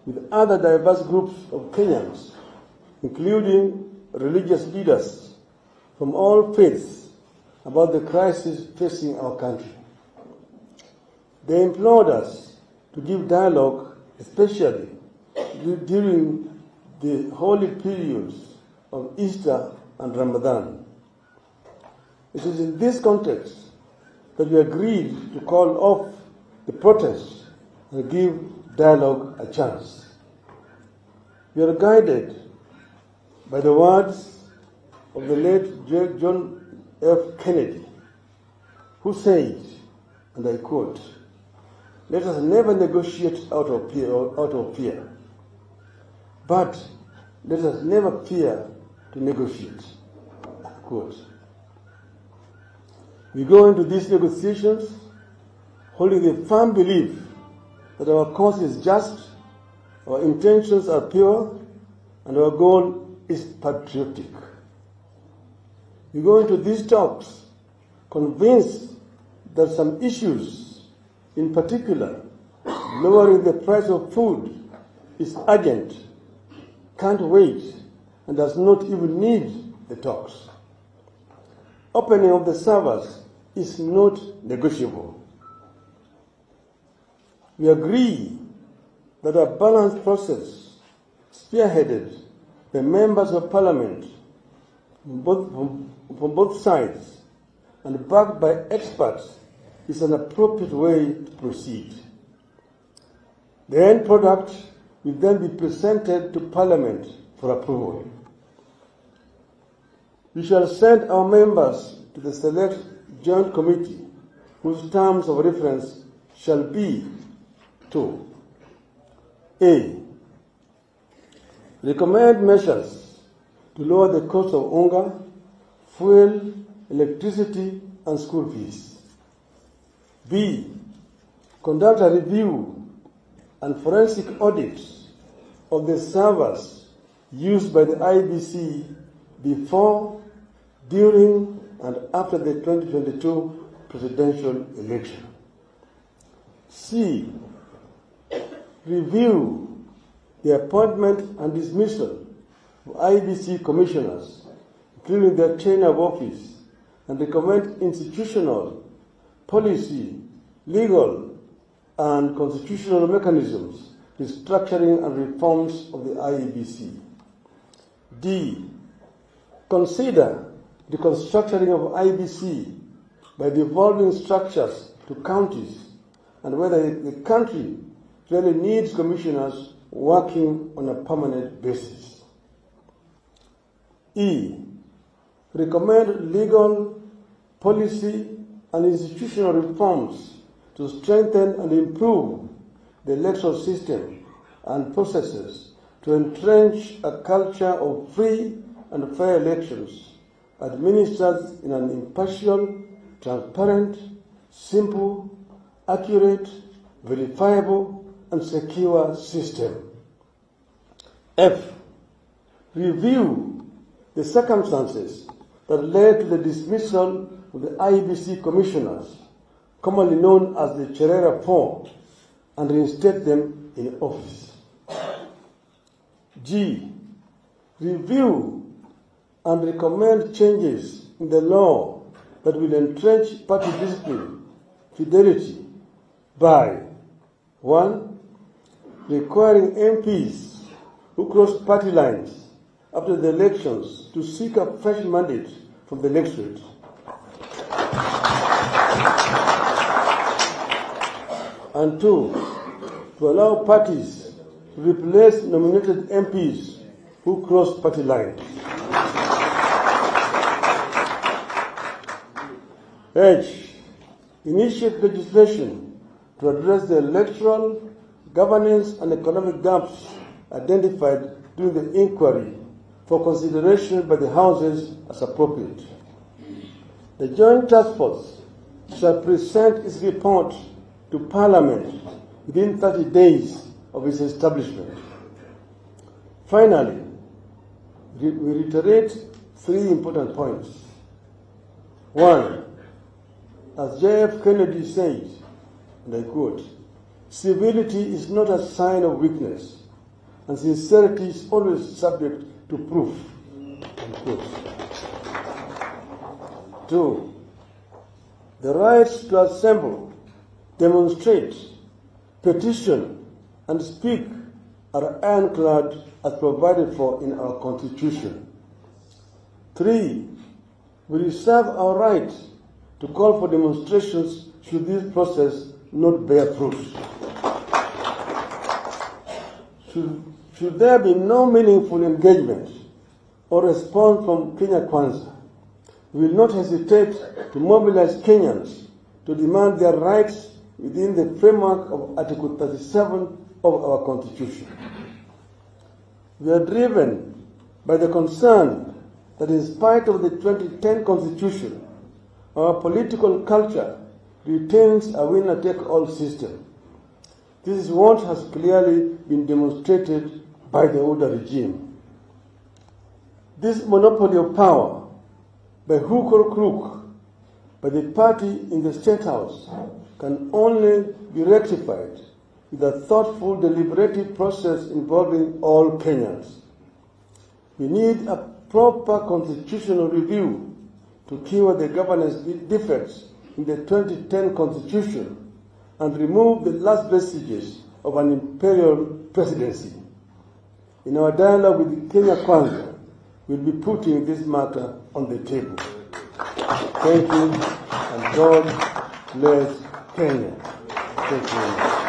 with other diverse groups of Kenyans, including religious leaders from all faiths, about the crisis facing our country. They implored us to give dialogue, especially during the holy periods of Easter and Ramadan. It is in this context that we agreed to call off the protests and give dialogue a chance. We are guided by the words of the late John F. Kennedy, who said, and I quote, "Let us never negotiate out of fear, but let us never fear to negotiate." Quote. We go into these negotiations holding a firm belief that our cause is just, our intentions are pure, and our goal is patriotic. We go into these talks convinced that some issues, in particular lowering the price of food, is urgent, can't wait, and does not even need the talks. Opening of the servers is not negotiable. We agree that a balanced process, spearheaded by members of parliament from both sides and backed by experts, is an appropriate way to proceed. The end product will then be presented to Parliament for approval. We shall send our members to the Select Joint Committee, whose terms of reference shall be to A. Recommend measures to lower the cost of unga, fuel, electricity, and school fees. B. Conduct a review and forensic audit of the servers used by the IEBC before, during, and after the 2022 presidential election. C. Review the appointment and dismissal of IEBC commissioners, including their tenure of office, and recommend institutional, policy, legal, and constitutional mechanisms, restructuring and reforms of the IEBC. D. Consider the reconstructing of IEBC by devolving structures to counties, and whether the country really needs commissioners working on a permanent basis. E. Recommend legal, policy, and institutional reforms to strengthen and improve the electoral system and processes to entrench a culture of free and fair elections administered in an impartial, transparent, simple, accurate, verifiable, and secure system. F. Review the circumstances that led to the dismissal of the IEBC commissioners, commonly known as the Cherera Four, and reinstate them in office. G. Review and recommend changes in the law that will entrench party discipline, fidelity, by 1. Requiring MPs who cross party lines after the elections to seek a fresh mandate from the electorate. And 2. To allow parties to replace nominated MPs who cross party lines. H. Initiate legislation to address the electoral, governance, and economic gaps identified during the inquiry for consideration by the Houses as appropriate. The Joint Task Force shall present its report to Parliament within 30 days of its establishment. Finally, we reiterate 3 important points. 1. As J.F. Kennedy said, and I quote, "Civility is not a sign of weakness, and sincerity is always subject to proof. Unquote. 2. The rights to assemble, demonstrate, petition, and speak are ironclad as provided for in our Constitution. 3. We reserve our right to call for demonstrations should this process not bear fruit. Should there be no meaningful engagement or response from Kenya Kwanza, we will not hesitate to mobilize Kenyans to demand their rights within the framework of Article 37 of our Constitution. We are driven by the concern that in spite of the 2010 Constitution, our political culture retains a winner-take-all system. This is what has clearly been demonstrated by the Oda regime. This monopoly of power, by hook or crook, by the party in the State House, can only be rectified with a thoughtful, deliberative process involving all Kenyans. We need a proper constitutional review to cure the governance defects in the 2010 Constitution and remove the last vestiges of an imperial presidency. In our dialogue with Kenya Kwanza, we'll be putting this matter on the table. Thank you, and God bless Kenya. Thank you.